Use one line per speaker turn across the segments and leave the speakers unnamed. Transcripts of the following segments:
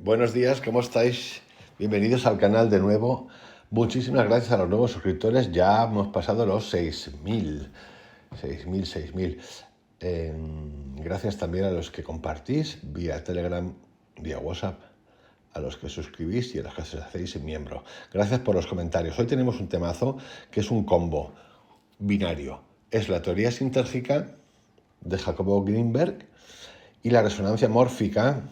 Buenos días, ¿cómo estáis? Bienvenidos al canal de nuevo. Muchísimas gracias a los nuevos suscriptores. Ya hemos pasado los 6.000. Gracias también a los que compartís vía Telegram, vía WhatsApp, a los que suscribís y a los que os hacéis miembro. Gracias por los comentarios. Hoy tenemos un temazo que es un combo binario. Es la teoría sintérgica de Jacobo Greenberg y la resonancia mórfica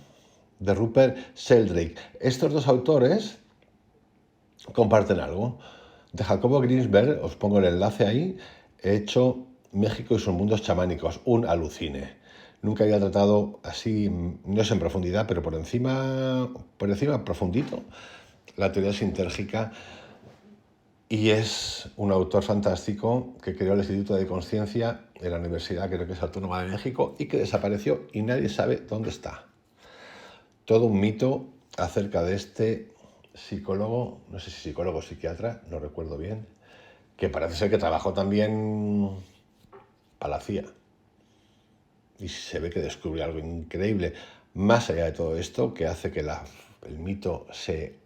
de Rupert Sheldrake. Estos dos autores comparten algo. De Jacobo Greenberg, os pongo el enlace ahí, he hecho México y sus mundos chamánicos, un alucine. Nunca había tratado así, no es en profundidad, pero por encima profundito, la teoría sintérgica. Y es un autor fantástico que creó el Instituto de Conciencia de la Universidad, creo que es Autónoma de México, y que desapareció y nadie sabe dónde está. Todo un mito acerca de este psicólogo, no sé si psicólogo o psiquiatra, no recuerdo bien, que parece ser que trabajó también para la CIA. Y se ve que descubrió algo increíble, más allá de todo esto, que hace que el mito se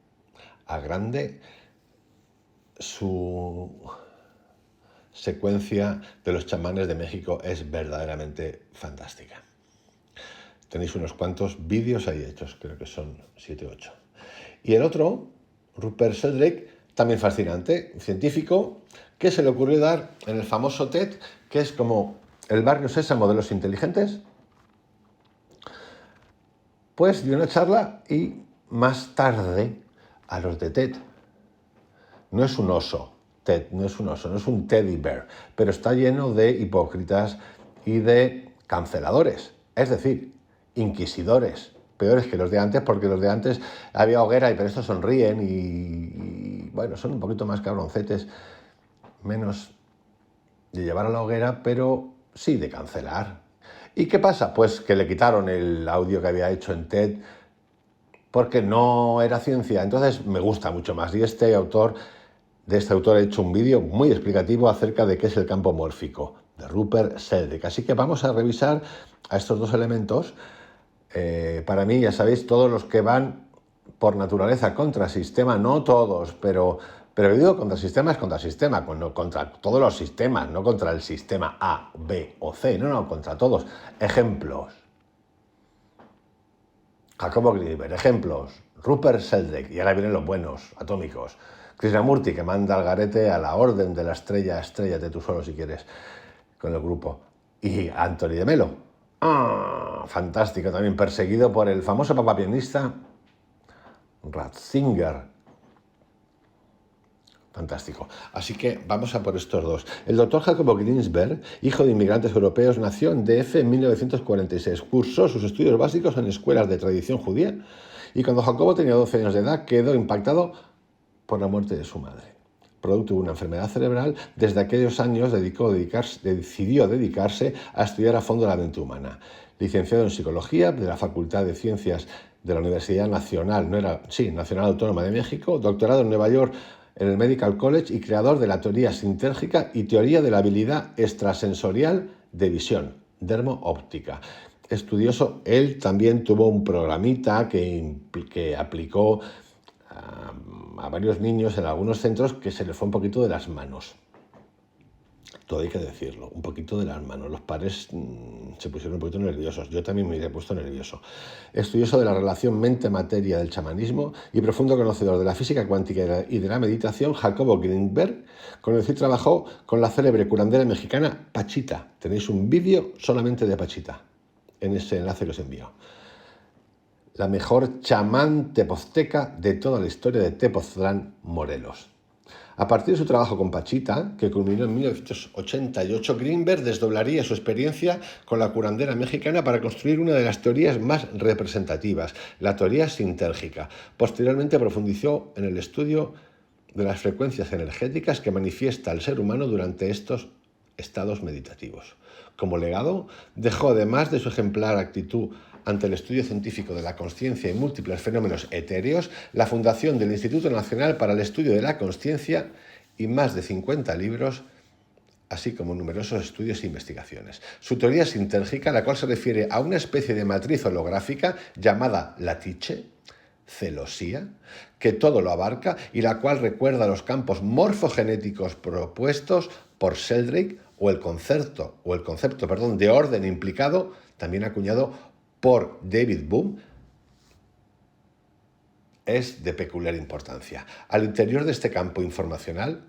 agrande. Su secuencia de los chamanes de México es verdaderamente fantástica. Tenéis unos cuantos vídeos ahí hechos, creo que son 7 o 8. Y el otro, Rupert Sheldrake, también fascinante, científico, que se le ocurrió dar en el famoso TED, que es como el barrio Sésamo de los inteligentes, pues dio una charla y más tarde a los de TED. No es un oso, TED, no es un teddy bear, pero está lleno de hipócritas y de canceladores, es decir, inquisidores, peores que los de antes, porque los de antes había hoguera y por eso sonríen y bueno, son un poquito más cabroncetes, menos de llevar a la hoguera, pero sí de cancelar. ¿Y qué pasa? Pues que le quitaron el audio que había hecho en TED porque no era ciencia, entonces me gusta mucho más. Y de este autor he hecho un vídeo muy explicativo acerca de qué es el campo mórfico, de Rupert Sheldrake. Así que vamos a revisar a estos dos elementos. Para mí, ya sabéis, todos los que van por naturaleza contra sistema, no todos, pero yo digo contra sistema es contra sistema, contra todos los sistemas, no contra el sistema A, B o C, no, contra todos. Ejemplos. Jacobo Greenberg, ejemplos. Rupert Sheldrake, y ahora vienen los buenos, atómicos. Krishnamurti, que manda al garete a la orden de la estrella, estrellate tú solo si quieres, con el grupo. Y Anthony de Melo. Fantástico, también perseguido por el famoso papa pianista Ratzinger. Fantástico. Así que vamos a por estos dos. El doctor Jacobo Greenberg, hijo de inmigrantes europeos, nació en DF en 1946. Cursó sus estudios básicos en escuelas de tradición judía y cuando Jacobo tenía 12 años de edad quedó impactado por la muerte de su madre. Producto de una enfermedad cerebral, desde aquellos años decidió dedicarse a estudiar a fondo la mente humana. Licenciado en Psicología de la Facultad de Ciencias de la Universidad Nacional Autónoma de México, doctorado en Nueva York en el Medical College y creador de la teoría sintérgica y teoría de la habilidad extrasensorial de visión, dermo-óptica. Estudioso, él también tuvo un programita que aplicó a varios niños en algunos centros que se les fue un poquito de las manos. Todo hay que decirlo, un poquito de las manos. Los padres se pusieron un poquito nerviosos. Yo también me he puesto nervioso. Estudioso de la relación mente-materia del chamanismo y profundo conocedor de la física cuántica y de la meditación, Jacobo Greenberg conoció y trabajó con la célebre curandera mexicana Pachita. Tenéis un vídeo solamente de Pachita en ese enlace que os envío. La mejor chamán tepozteca de toda la historia de Tepoztlán, Morelos. A partir de su trabajo con Pachita, que culminó en 1988, Greenberg desdoblaría su experiencia con la curandera mexicana para construir una de las teorías más representativas, la teoría sintérgica. Posteriormente profundizó en el estudio de las frecuencias energéticas que manifiesta el ser humano durante estos estados meditativos. Como legado, dejó, además de su ejemplar actitud ante el estudio científico de la consciencia y múltiples fenómenos etéreos, la fundación del Instituto Nacional para el Estudio de la Consciencia y más de 50 libros, así como numerosos estudios e investigaciones. Su teoría sintérgica, la cual se refiere a una especie de matriz holográfica llamada latiche, celosía, que todo lo abarca y la cual recuerda los campos morfogenéticos propuestos por Sheldrake o el concepto de orden implicado, también acuñado por David Bohm, es de peculiar importancia. Al interior de este campo informacional,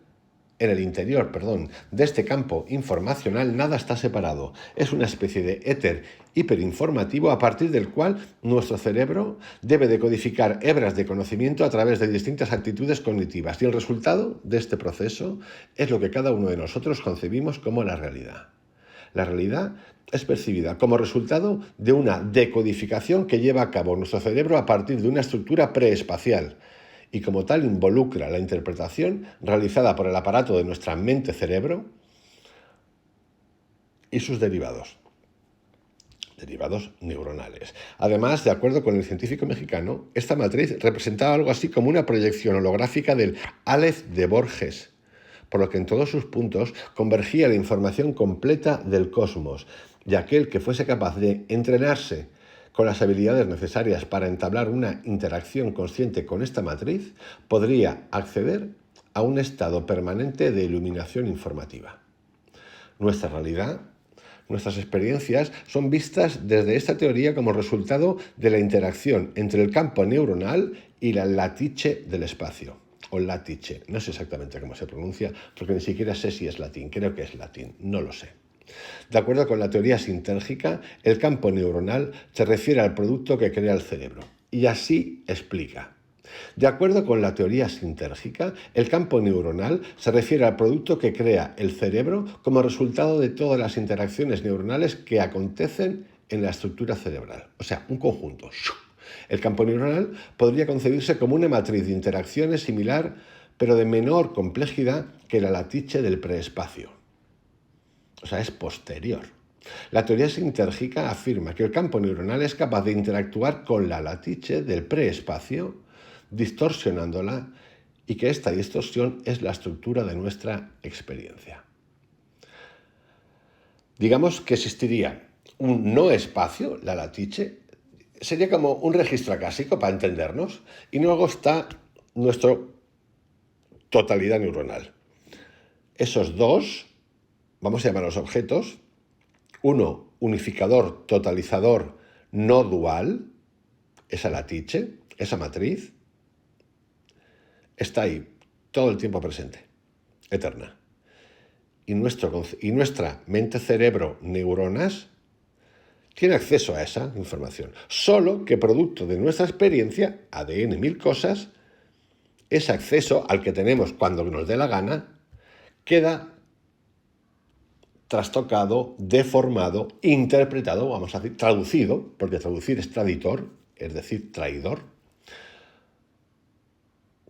en el interior, de este campo informacional nada está separado. Es una especie de éter hiperinformativo a partir del cual nuestro cerebro debe decodificar hebras de conocimiento a través de distintas actitudes cognitivas. Y el resultado de este proceso es lo que cada uno de nosotros concebimos como la realidad. La realidad es percibida como resultado de una decodificación que lleva a cabo nuestro cerebro a partir de una estructura preespacial, y como tal involucra la interpretación realizada por el aparato de nuestra mente-cerebro y sus derivados neuronales. Además, de acuerdo con el científico mexicano, esta matriz representaba algo así como una proyección holográfica del Aleph de Borges, por lo que en todos sus puntos convergía la información completa del cosmos, y aquel que fuese capaz de entrenarse con las habilidades necesarias para entablar una interacción consciente con esta matriz, podría acceder a un estado permanente de iluminación informativa. Nuestra realidad, nuestras experiencias son vistas desde esta teoría como resultado de la interacción entre el campo neuronal y la latice del espacio, o latice, no sé exactamente cómo se pronuncia, porque ni siquiera sé si es latín, creo que es latín, no lo sé. De acuerdo con la teoría sintérgica, el campo neuronal se refiere al producto que crea el cerebro, y así explica. De acuerdo con la teoría sintérgica, el campo neuronal se refiere al producto que crea el cerebro como resultado de todas las interacciones neuronales que acontecen en la estructura cerebral, o sea, un conjunto. El campo neuronal podría concebirse como una matriz de interacciones similar, pero de menor complejidad que la latice del preespacio. O sea, es posterior. La teoría sintérgica afirma que el campo neuronal es capaz de interactuar con la latice del preespacio, distorsionándola, y que esta distorsión es la estructura de nuestra experiencia. Digamos que existiría un no espacio, la latice, sería como un registro acásico para entendernos, y luego está nuestra totalidad neuronal. Esos dos, vamos a llamarlos objetos, uno unificador, totalizador, no dual, esa latice, esa matriz, está ahí todo el tiempo presente, eterna. Y nuestra mente, cerebro, neuronas, tiene acceso a esa información. Solo que producto de nuestra experiencia, ADN, mil cosas, ese acceso al que tenemos cuando nos dé la gana, queda trastocado, deformado, interpretado, vamos a decir, traducido, porque traducir es traditor, es decir, traidor,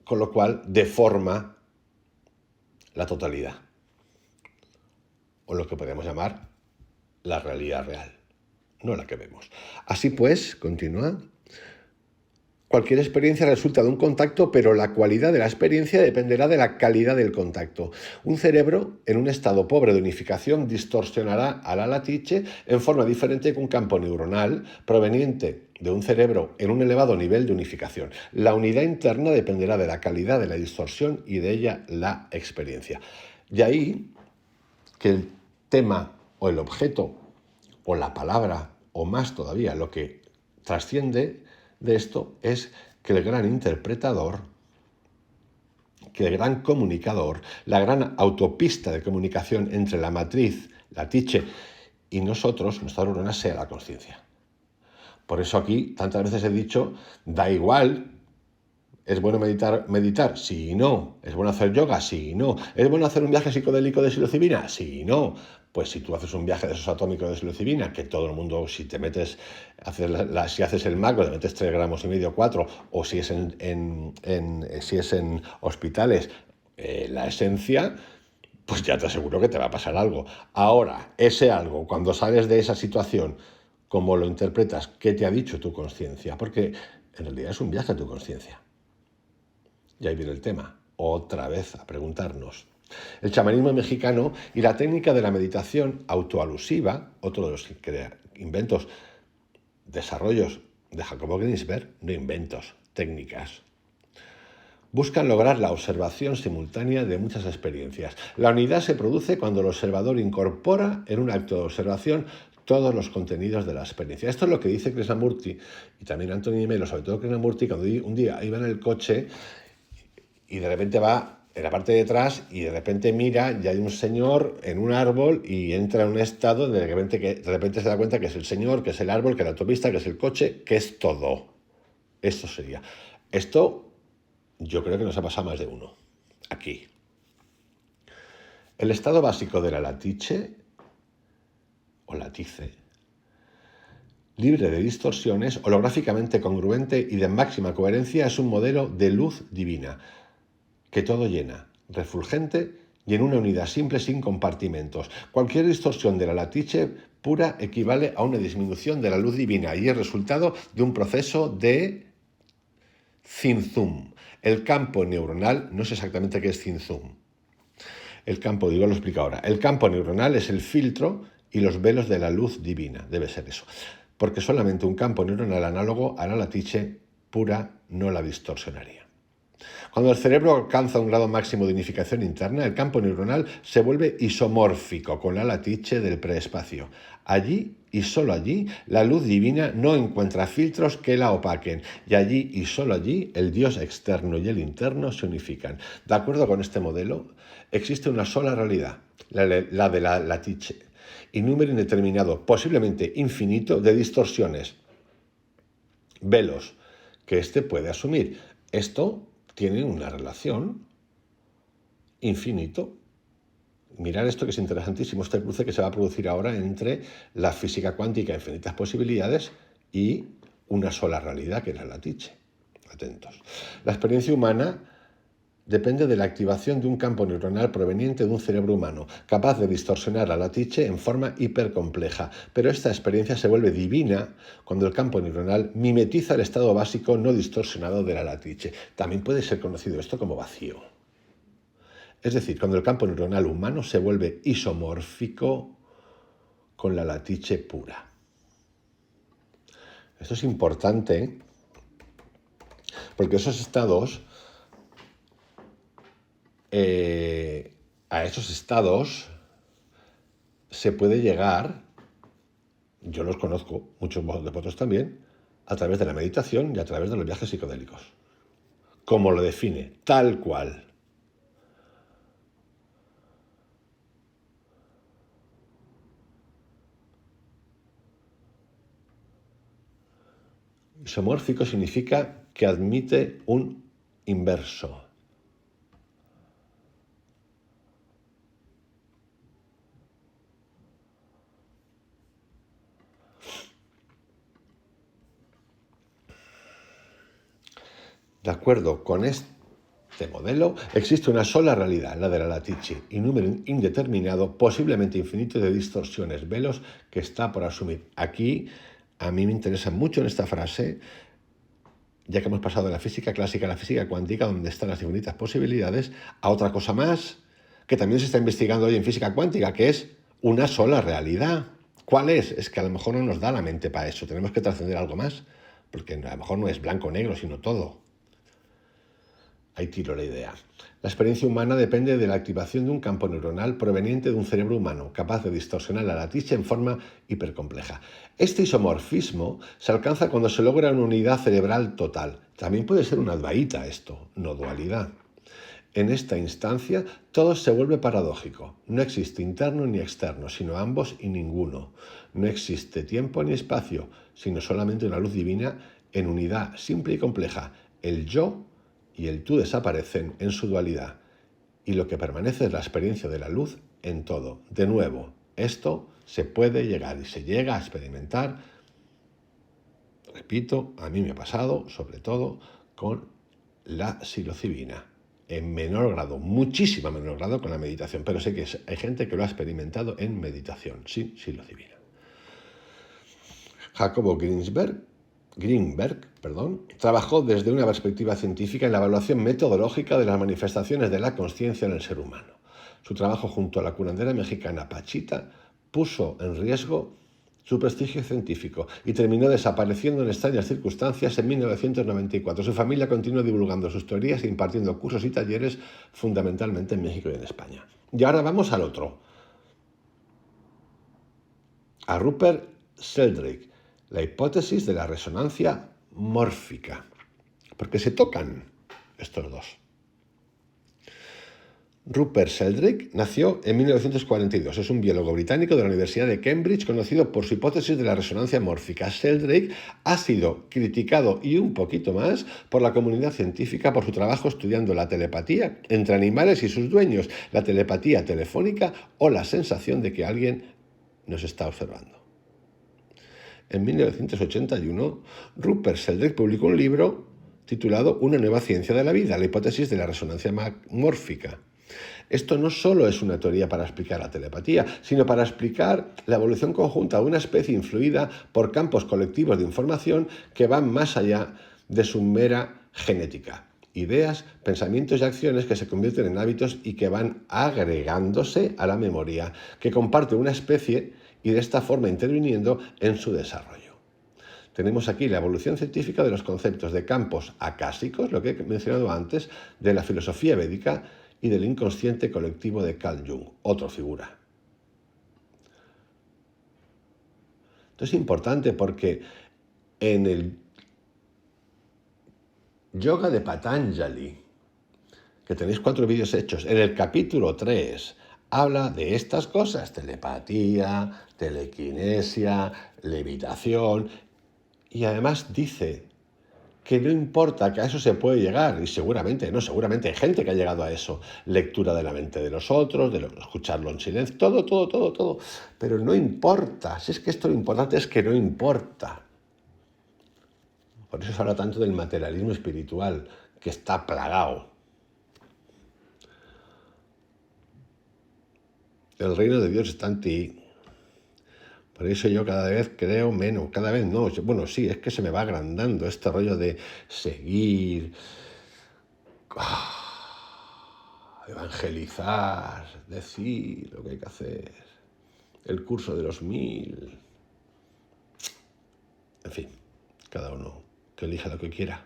con lo cual deforma la totalidad, o lo que podemos llamar la realidad real, no la que vemos. Así pues, continúa, cualquier experiencia resulta de un contacto, pero la cualidad de la experiencia dependerá de la calidad del contacto. Un cerebro en un estado pobre de unificación distorsionará a la latice en forma diferente que un campo neuronal proveniente de un cerebro en un elevado nivel de unificación. La unidad interna dependerá de la calidad de la distorsión y de ella la experiencia. De ahí que el tema o el objeto o la palabra, o más todavía, lo que trasciende de esto es que el gran interpretador, que el gran comunicador, la gran autopista de comunicación entre la matriz, latice, y nosotros, nuestra neurona, sea la conciencia. Por eso aquí tantas veces he dicho, da igual, ¿es bueno meditar? Sí y no. ¿Es bueno hacer yoga? Sí y no. ¿Es bueno hacer un viaje psicodélico de psilocibina? Sí y no. Pues si tú haces un viaje de esos atómicos de psilocibina, que todo el mundo, si te metes, si haces el macro, te metes 3,5 gramos, 4, o si es en hospitales, la esencia, pues ya te aseguro que te va a pasar algo. Ahora, ese algo, cuando sales de esa situación, ¿cómo lo interpretas? ¿Qué te ha dicho tu conciencia? Porque en realidad es un viaje a tu conciencia. Y ahí viene el tema, otra vez a preguntarnos. El chamanismo mexicano y la técnica de la meditación autoalusiva, otro de los inventos, desarrollos de Jacobo Grinsberg, no inventos, técnicas. Buscan lograr la observación simultánea de muchas experiencias. La unidad se produce cuando el observador incorpora en un acto de observación todos los contenidos de la experiencia. Esto es lo que dice Krishnamurti y también Anthony de Melo, sobre todo Krishnamurti, cuando un día iba en el coche y de repente va en la parte de atrás y de repente mira y hay un señor en un árbol y entra en un estado de repente se da cuenta que es el señor, que es el árbol, que es la autopista, que es el coche, que es todo. Esto sería. Esto yo creo que nos ha pasado más de uno. Aquí. El estado básico de la latice, o latice, libre de distorsiones, holográficamente congruente y de máxima coherencia, es un modelo de luz divina, que todo llena, refulgente y en una unidad simple sin compartimentos. Cualquier distorsión de la latice pura equivale a una disminución de la luz divina y es resultado de un proceso de Zinzum. El campo neuronal, no sé exactamente qué es Zinzum. El campo, lo explico ahora. El campo neuronal es el filtro y los velos de la luz divina. Debe ser eso. Porque solamente un campo neuronal análogo a la latice pura no la distorsionaría. Cuando el cerebro alcanza un grado máximo de unificación interna, el campo neuronal se vuelve isomórfico con la latice del preespacio. Allí y solo allí, la luz divina no encuentra filtros que la opaquen, y allí y solo allí, el Dios externo y el interno se unifican. De acuerdo con este modelo, existe una sola realidad, la de la latice, y número indeterminado, posiblemente infinito, de distorsiones, velos, que éste puede asumir. Esto tiene una relación infinito. Mirar esto que es interesantísimo, este cruce que se va a producir ahora entre la física cuántica, infinitas posibilidades, y una sola realidad, que es la latice. Atentos. La experiencia humana depende de la activación de un campo neuronal proveniente de un cerebro humano, capaz de distorsionar la latice en forma hipercompleja. Pero esta experiencia se vuelve divina cuando el campo neuronal mimetiza el estado básico no distorsionado de la latice. También puede ser conocido esto como vacío. Es decir, cuando el campo neuronal humano se vuelve isomórfico con la latice pura. Esto es importante porque esos estados, a esos estados se puede llegar, yo los conozco, muchos de vosotros también, a través de la meditación y a través de los viajes psicodélicos. Como lo define, tal cual. Isomórfico significa que admite un inverso. De acuerdo con este modelo, existe una sola realidad, la de la latice, y número indeterminado, posiblemente infinito, de distorsiones, velos que está por asumir. Aquí, a mí me interesa mucho en esta frase, ya que hemos pasado de la física clásica a la física cuántica, donde están las infinitas posibilidades, a otra cosa más que también se está investigando hoy en física cuántica, que es una sola realidad. ¿Cuál es? Es que a lo mejor no nos da la mente para eso, tenemos que trascender algo más, porque a lo mejor no es blanco o negro, sino todo. Ahí tiro la idea. La experiencia humana depende de la activación de un campo neuronal proveniente de un cerebro humano, capaz de distorsionar la latice en forma hipercompleja. Este isomorfismo se alcanza cuando se logra una unidad cerebral total. También puede ser una advaita esto, no dualidad. En esta instancia, todo se vuelve paradójico. No existe interno ni externo, sino ambos y ninguno. No existe tiempo ni espacio, sino solamente una luz divina en unidad simple y compleja. El yo y el tú desaparecen en su dualidad, y lo que permanece es la experiencia de la luz en todo. De nuevo, esto se puede llegar y se llega a experimentar, repito, a mí me ha pasado, sobre todo con la psilocibina, en menor grado, muchísimo menor grado con la meditación, pero sé que hay gente que lo ha experimentado en meditación, sin psilocibina. Jacobo Greenberg, trabajó desde una perspectiva científica en la evaluación metodológica de las manifestaciones de la consciencia en el ser humano. Su trabajo junto a la curandera mexicana Pachita puso en riesgo su prestigio científico y terminó desapareciendo en extrañas circunstancias en 1994. Su familia continuó divulgando sus teorías e impartiendo cursos y talleres fundamentalmente en México y en España. Y ahora vamos al otro, a Rupert Sheldrake, la hipótesis de la resonancia mórfica, porque se tocan estos dos. Rupert Sheldrake nació en 1942. Es un biólogo británico de la Universidad de Cambridge, conocido por su hipótesis de la resonancia mórfica. Sheldrake ha sido criticado y un poquito más por la comunidad científica por su trabajo estudiando la telepatía entre animales y sus dueños, la telepatía telefónica o la sensación de que alguien nos está observando. En 1981, Rupert Sheldrake publicó un libro titulado Una nueva ciencia de la vida, la hipótesis de la resonancia mórfica. Esto no solo es una teoría para explicar la telepatía, sino para explicar la evolución conjunta de una especie influida por campos colectivos de información que van más allá de su mera genética. Ideas, pensamientos y acciones que se convierten en hábitos y que van agregándose a la memoria, que comparte una especie y de esta forma interviniendo en su desarrollo. Tenemos aquí la evolución científica de los conceptos de campos acásicos, lo que he mencionado antes, de la filosofía védica y del inconsciente colectivo de Carl Jung, otra figura. Esto es importante porque en el Yoga de Patanjali, que tenéis 4 vídeos hechos, en el capítulo 3 habla de estas cosas: telepatía, telequinesia, levitación, y además dice que no importa, que a eso se puede llegar, y seguramente hay gente que ha llegado a eso, lectura de la mente de los otros, escucharlo en silencio, todo, pero no importa, si es que esto lo importante es que no importa. Por eso se habla tanto del materialismo espiritual, que está plagado. El reino de Dios está en ti. Por eso yo cada vez creo menos, cada vez no. Bueno, sí, es que se me va agrandando este rollo de seguir, evangelizar, decir lo que hay que hacer, el curso de los 1000. En fin, cada uno que elija lo que quiera.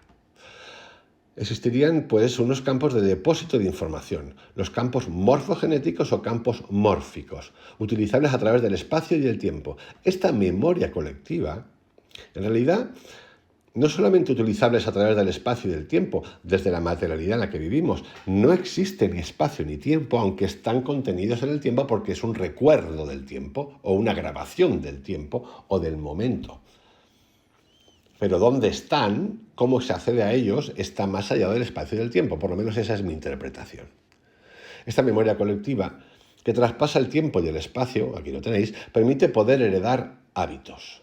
Existirían pues unos campos de depósito de información, los campos morfogenéticos o campos mórficos, utilizables a través del espacio y el tiempo. Esta memoria colectiva, en realidad, no solamente utilizables a través del espacio y del tiempo, desde la materialidad en la que vivimos, no existe ni espacio ni tiempo, aunque están contenidos en el tiempo porque es un recuerdo del tiempo o una grabación del tiempo o del momento. Pero dónde están, cómo se accede a ellos, está más allá del espacio y del tiempo. Por lo menos esa es mi interpretación. Esta memoria colectiva, que traspasa el tiempo y el espacio, aquí lo tenéis, permite poder heredar hábitos.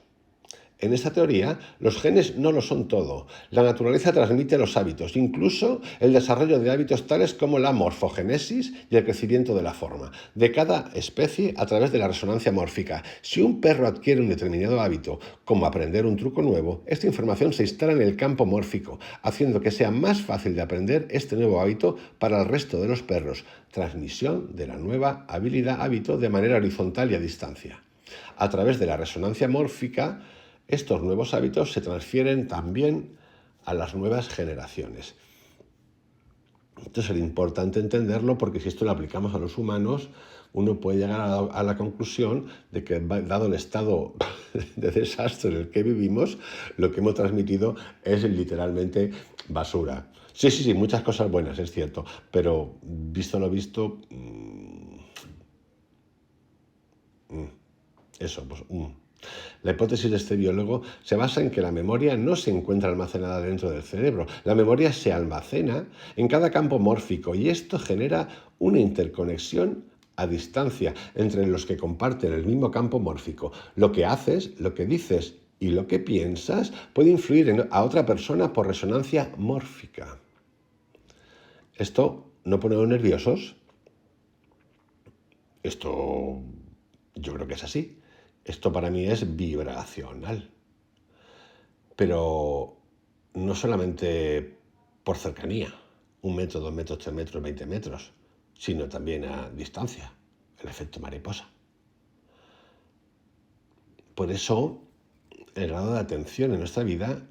En esta teoría, los genes no lo son todo. La naturaleza transmite los hábitos, incluso el desarrollo de hábitos tales como la morfogénesis y el crecimiento de la forma, de cada especie a través de la resonancia mórfica. Si un perro adquiere un determinado hábito, como aprender un truco nuevo, esta información se instala en el campo mórfico, haciendo que sea más fácil de aprender este nuevo hábito para el resto de los perros. Transmisión de la nueva habilidad hábito de manera horizontal y a distancia. A través de la resonancia mórfica, estos nuevos hábitos se transfieren también a las nuevas generaciones. Esto es importante entenderlo porque si esto lo aplicamos a los humanos, uno puede llegar a la conclusión de que, dado el estado de desastre en el que vivimos, lo que hemos transmitido es literalmente basura. Sí, muchas cosas buenas, es cierto, pero visto lo visto, La hipótesis de este biólogo se basa en que la memoria no se encuentra almacenada dentro del cerebro. La memoria se almacena en cada campo mórfico y esto genera una interconexión a distancia entre los que comparten el mismo campo mórfico. Lo que haces, lo que dices y lo que piensas puede influir a otra persona por resonancia mórfica. ¿Esto no pone nerviosos? Esto yo creo que es así. Esto para mí es vibracional, pero no solamente por cercanía, 1 metro, 2 metros, 3 metros, 20 metros, sino también a distancia, el efecto mariposa. Por eso el grado de atención en nuestra vida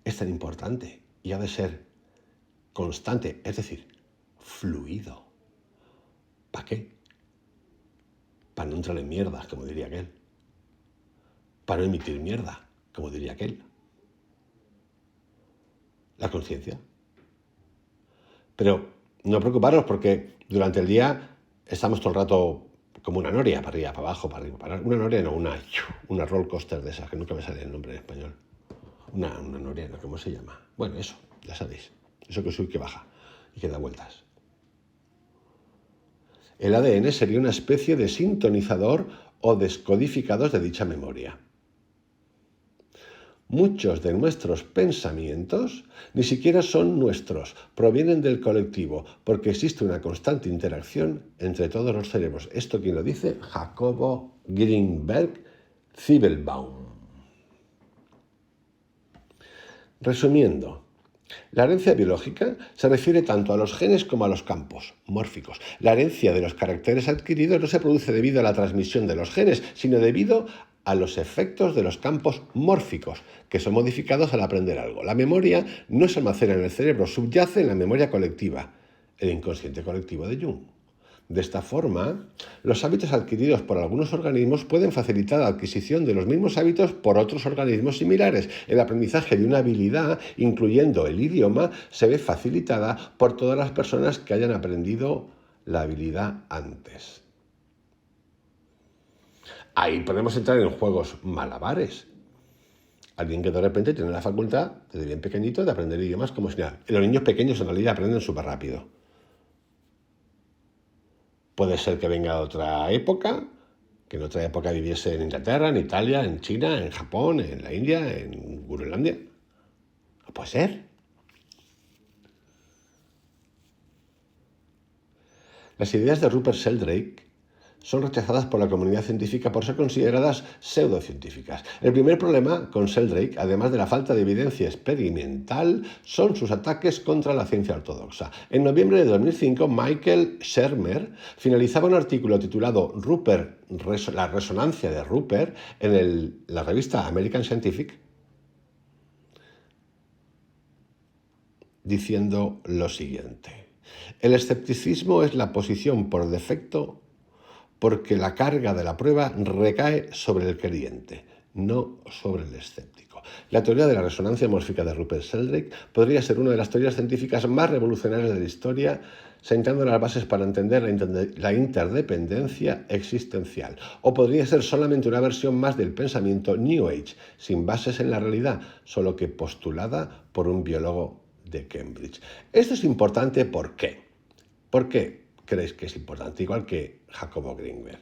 es tan importante y ha de ser constante, es decir, fluido. ¿Para qué? Para no entrar en mierda, como diría aquel. Para no emitir mierda, como diría aquel. La conciencia. Pero no preocuparos porque durante el día estamos todo el rato como una noria, para arriba, para abajo, para arriba, para abajo. Una noria no, una roller coaster de esas, que nunca me sale el nombre en español. Una noria, ¿no? ¿Cómo se llama? Bueno, eso, ya sabéis. Eso que sube y que baja y que da vueltas. El ADN sería una especie de sintonizador o descodificador de dicha memoria. Muchos de nuestros pensamientos ni siquiera son nuestros, provienen del colectivo, porque existe una constante interacción entre todos los cerebros. ¿Esto quién lo dice? Jacobo Greenberg Zibelbaum. Resumiendo, la herencia biológica se refiere tanto a los genes como a los campos mórficos. La herencia de los caracteres adquiridos no se produce debido a la transmisión de los genes, sino debido a los efectos de los campos mórficos, que son modificados al aprender algo. La memoria no se almacena en el cerebro, subyace en la memoria colectiva, el inconsciente colectivo de Jung. De esta forma, los hábitos adquiridos por algunos organismos pueden facilitar la adquisición de los mismos hábitos por otros organismos similares. El aprendizaje de una habilidad, incluyendo el idioma, se ve facilitada por todas las personas que hayan aprendido la habilidad antes. Ahí podemos entrar en juegos malabares. Alguien que de repente tiene la facultad, desde bien pequeñito, de aprender idiomas como si nada. Los niños pequeños en realidad aprenden súper rápido. Puede ser que venga de otra época, que en otra época viviese en Inglaterra, en Italia, en China, en Japón, en la India, en Groenlandia. No puede ser. Las ideas de Rupert Sheldrake son rechazadas por la comunidad científica por ser consideradas pseudocientíficas. El primer problema con Sheldrake, además de la falta de evidencia experimental, son sus ataques contra la ciencia ortodoxa. En noviembre de 2005, Michael Shermer finalizaba un artículo titulado La resonancia de Rupert en la revista American Scientific, diciendo lo siguiente: el escepticismo es la posición por defecto porque la carga de la prueba recae sobre el creyente, no sobre el escéptico. La teoría de la resonancia mórfica de Rupert Sheldrake podría ser una de las teorías científicas más revolucionarias de la historia, sentando las bases para entender la interdependencia existencial. O podría ser solamente una versión más del pensamiento New Age, sin bases en la realidad, solo que postulada por un biólogo de Cambridge. Esto es importante, ¿por qué? ¿Por qué creéis que es importante? Igual que Jacobo Greenberg.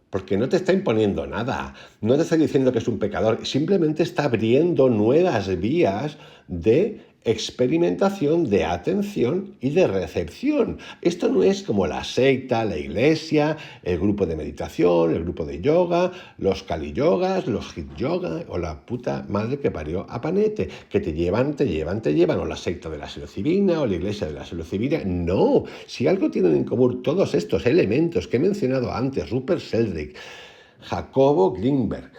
Porque no te está imponiendo nada, no te está diciendo que es un pecador, simplemente está abriendo nuevas vías de experimentación, de atención y de recepción. Esto no es como la secta, la iglesia, el grupo de meditación, el grupo de yoga, los Kali yogas, los hit yoga o la puta madre que parió a Panete, que te llevan, o la secta de la psilocibina o la iglesia de la psilocibina. No, si algo tienen en común todos estos elementos que he mencionado antes, Rupert Sheldrake, Jacobo Greenberg,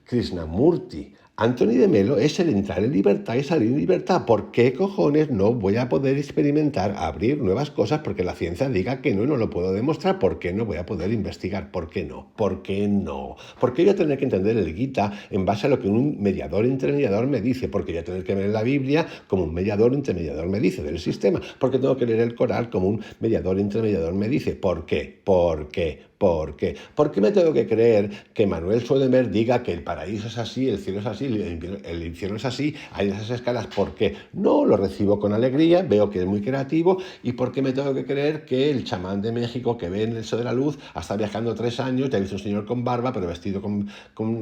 Krishnamurti, Anthony de Melo, es el entrar en libertad y salir en libertad. ¿Por qué cojones no voy a poder experimentar, abrir nuevas cosas porque la ciencia diga que no lo puedo demostrar? ¿Por qué no voy a poder investigar? ¿Por qué no? ¿Por qué no? ¿Por qué voy a tener que entender el Gita en base a lo que un mediador entre mediador me dice? ¿Por qué voy a tener que ver la Biblia como un mediador entre mediador me dice del sistema? ¿Por qué tengo que leer el Corán como un mediador entre mediador me dice? ¿Por qué? ¿Por qué? ¿Por qué? ¿Por qué me tengo que creer que Manuel Schoedemer diga que el paraíso es así, el cielo es así, el infierno es así, hay esas escalas? ¿Por qué? No, lo recibo con alegría, veo que es muy creativo. ¿Y por qué me tengo que creer que el chamán de México que ve en el Sol de la Luz ha estado viajando 3 años, te ha visto un señor con barba, pero vestido con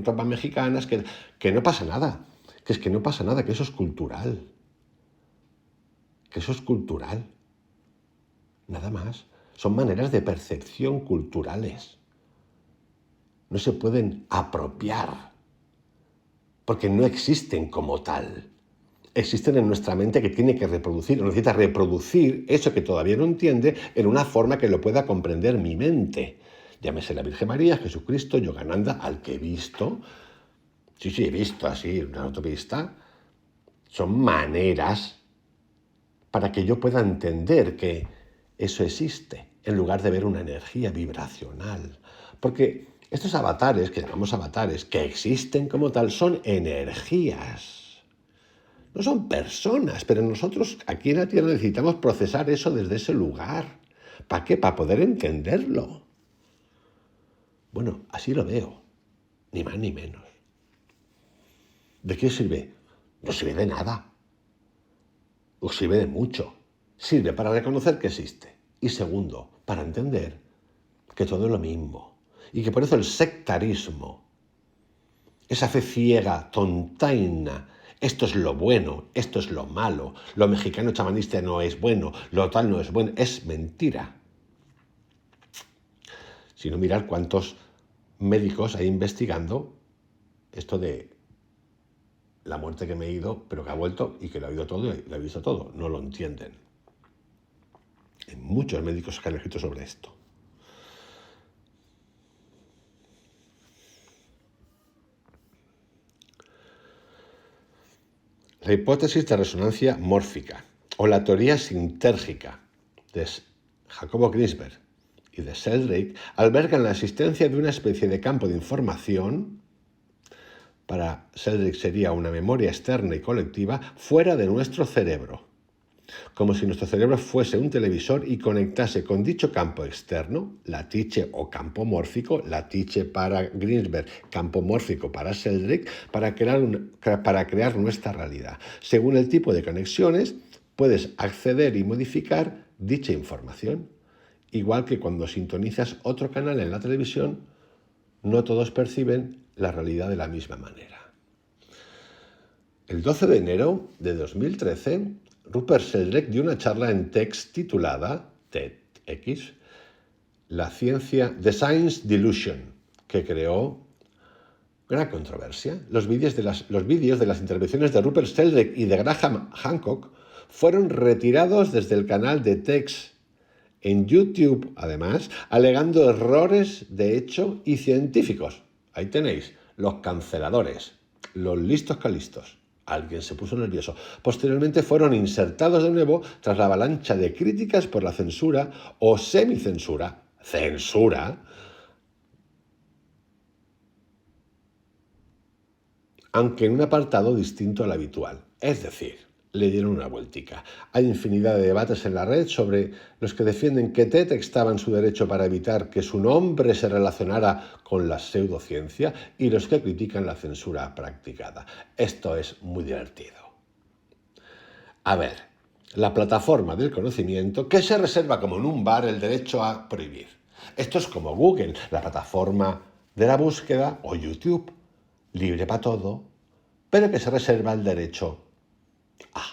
ropas mexicanas, que no pasa nada? Que es que no pasa nada, que eso es cultural. Que eso es cultural. Nada más. Son maneras de percepción culturales. No se pueden apropiar, porque no existen como tal. Existen en nuestra mente que tiene que reproducir, o necesita reproducir eso que todavía no entiende en una forma que lo pueda comprender mi mente. Llámese la Virgen María, Jesucristo, Yogananda, al que he visto Sí, sí, he visto así una autopista. Son maneras para que yo pueda entender que eso existe, en lugar de ver una energía vibracional. Porque estos avatares, que llamamos avatares, que existen como tal, son energías. No son personas, pero nosotros aquí en la Tierra necesitamos procesar eso desde ese lugar. ¿Para qué? Para poder entenderlo. Bueno, así lo veo, ni más ni menos. ¿De qué sirve? No sirve de nada. O sirve de mucho. Sirve para reconocer que existe. Y segundo, para entender que todo es lo mismo. Y que por eso el sectarismo, esa fe ciega, tontaina, esto es lo bueno, esto es lo malo, lo mexicano chamanista no es bueno, lo tal no es bueno, es mentira. Sino mirar cuántos médicos hay investigando esto de la muerte que me he ido, pero que ha vuelto y que lo ha oído todo y lo ha visto todo. No lo entienden. Hay muchos médicos que han escrito sobre esto. La hipótesis de resonancia mórfica o la teoría sintérgica de Jacobo Grinsberg y de Sheldrake albergan la existencia de una especie de campo de información. Para Sheldrake sería una memoria externa y colectiva fuera de nuestro cerebro, como si nuestro cerebro fuese un televisor y conectase con dicho campo externo, latiche o campo mórfico, latiche para Grinsberg, campo mórfico para Sheldrake, para crear nuestra realidad. Según el tipo de conexiones, puedes acceder y modificar dicha información. Igual que cuando sintonizas otro canal en la televisión, no todos perciben la realidad de la misma manera. El 12 de enero de 2013, Rupert Sheldrake dio una charla en TEDx titulada TEDx, La ciencia, The Science Delusion, que creó gran controversia. Los vídeos de las intervenciones de Rupert Sheldrake y de Graham Hancock fueron retirados desde el canal de TEDx en YouTube, además, alegando errores de hecho y científicos. Ahí tenéis, los canceladores, los listos calistos. Alguien se puso nervioso. Posteriormente fueron insertados de nuevo tras la avalancha de críticas por la censura o semicensura. Censura. Aunque en un apartado distinto al habitual. Es decir, le dieron una vueltica. Hay infinidad de debates en la red sobre los que defienden que TED estaba en su derecho para evitar que su nombre se relacionara con la pseudociencia y los que critican la censura practicada. Esto es muy divertido. A ver, la plataforma del conocimiento que se reserva como en un bar el derecho a prohibir. Esto es como Google, la plataforma de la búsqueda, o YouTube, libre para todo, pero que se reserva el derecho a.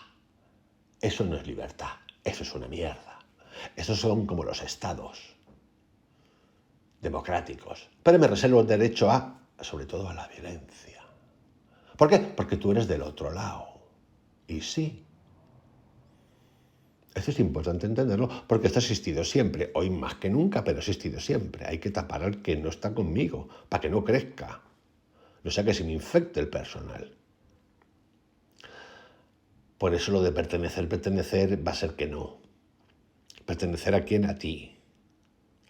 Eso no es libertad, eso es una mierda. Esos son como los estados democráticos. Pero me reservo el derecho a, sobre todo a la violencia. ¿Por qué? Porque tú eres del otro lado. Y sí. Eso es importante entenderlo porque esto ha existido siempre, hoy más que nunca, pero ha existido siempre. Hay que tapar al que no está conmigo para que no crezca. No sea que se me infecte el personal. Por eso lo de pertenecer va a ser que no. ¿Pertenecer a quién? A ti.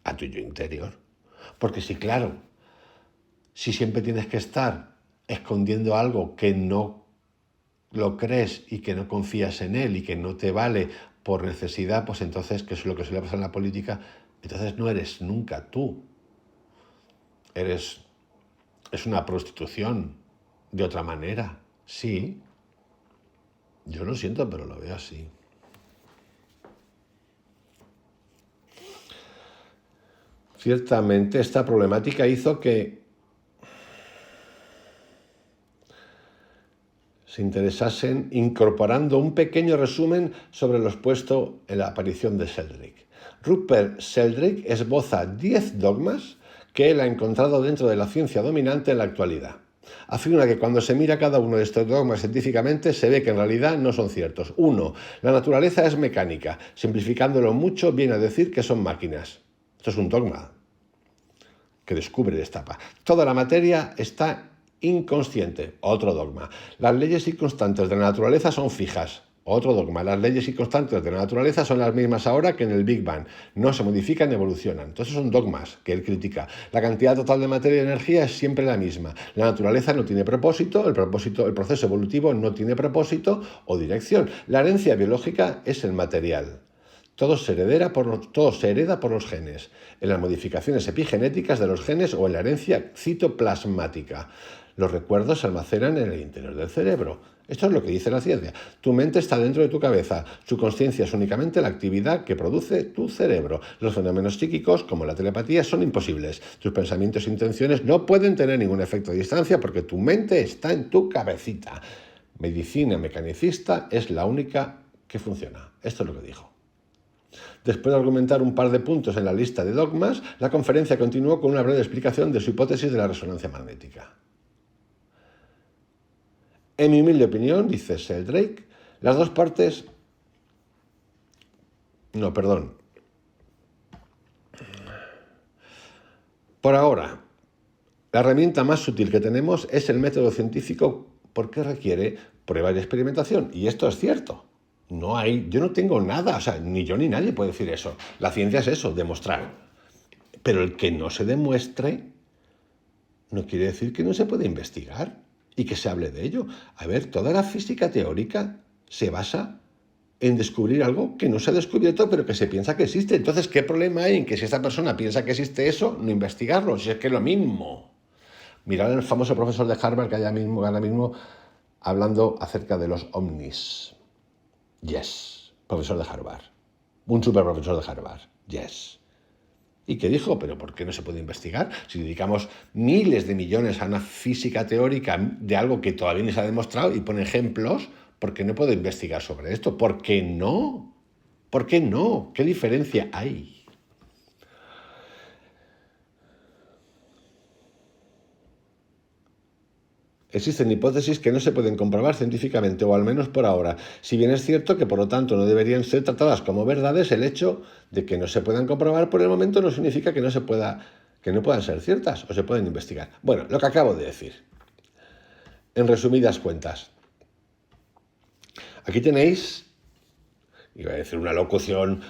A tu yo interior. Porque sí, claro, si siempre tienes que estar escondiendo algo que no lo crees y que no confías en él y que no te vale por necesidad, pues entonces, que es lo que suele pasar en la política, entonces no eres nunca tú. Es una prostitución de otra manera. Sí, yo lo siento, pero lo veo así. Ciertamente esta problemática hizo que se interesasen incorporando un pequeño resumen sobre lo expuesto en la aparición de Sheldrake. Rupert Sheldrake esboza 10 dogmas que él ha encontrado dentro de la ciencia dominante en la actualidad. Afirma que cuando se mira cada uno de estos dogmas científicamente se ve que en realidad no son ciertos. 1. La naturaleza es mecánica. Simplificándolo mucho, viene a decir que son máquinas. Esto es un dogma que descubre y destapa. Toda la materia está inconsciente, otro dogma. Las leyes y constantes de la naturaleza son fijas, otro dogma. Las leyes y constantes de la naturaleza son las mismas ahora que en el Big Bang. No se modifican ni evolucionan. Entonces son dogmas que él critica. La cantidad total de materia y energía es siempre la misma. La naturaleza no tiene propósito, el proceso evolutivo no tiene propósito o dirección. La herencia biológica es el material. Todo se hereda por los genes, en las modificaciones epigenéticas de los genes o en la herencia citoplasmática. Los recuerdos se almacenan en el interior del cerebro. Esto es lo que dice la ciencia. Tu mente está dentro de tu cabeza. Su consciencia es únicamente la actividad que produce tu cerebro. Los fenómenos psíquicos, como la telepatía, son imposibles. Tus pensamientos e intenciones no pueden tener ningún efecto a distancia porque tu mente está en tu cabecita. Medicina mecanicista es la única que funciona. Esto es lo que dijo. Después de argumentar un par de puntos en la lista de dogmas, la conferencia continuó con una breve explicación de su hipótesis de la resonancia magnética. En mi humilde opinión, dice Sheldrake, las dos partes... No, perdón. Por ahora, la herramienta más sutil que tenemos es el método científico porque requiere prueba y experimentación. Y esto es cierto. Yo no tengo nada, o sea, ni yo ni nadie puede decir eso. La ciencia es eso, demostrar. Pero el que no se demuestre no quiere decir que no se puede investigar y que se hable de ello. A ver, toda la física teórica se basa en descubrir algo que no se ha descubierto, pero que se piensa que existe. Entonces, ¿qué problema hay en que si esta persona piensa que existe eso, no investigarlo? Si es que es lo mismo. Mirad al famoso profesor de Harvard que ahora mismo hablando acerca de los ovnis. Yes, profesor de Harvard. Un super profesor de Harvard. Yes. ¿Y qué dijo? ¿Pero por qué no se puede investigar? Si dedicamos miles de millones a una física teórica de algo que todavía no se ha demostrado y pone ejemplos, ¿por qué no puedo investigar sobre esto? ¿Por qué no? ¿Por qué no? ¿Qué diferencia hay? Existen hipótesis que no se pueden comprobar científicamente, o al menos por ahora. Si bien es cierto que por lo tanto no deberían ser tratadas como verdades, el hecho de que no se puedan comprobar por el momento no significa que no puedan ser ciertas o se pueden investigar. Bueno, lo que acabo de decir. En resumidas cuentas. Aquí tenéis, iba a decir una locución,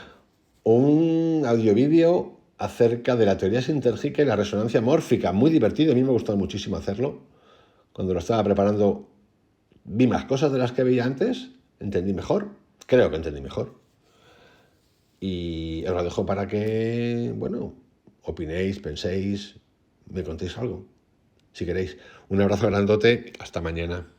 un audio-vídeo acerca de la teoría sintérgica y la resonancia mórfica. Muy divertido, a mí me ha gustado muchísimo hacerlo. Cuando lo estaba preparando vi más cosas de las que veía antes, entendí mejor, creo que entendí mejor. Y os lo dejo para que, bueno, opinéis, penséis, me contéis algo, si queréis. Un abrazo grandote, hasta mañana.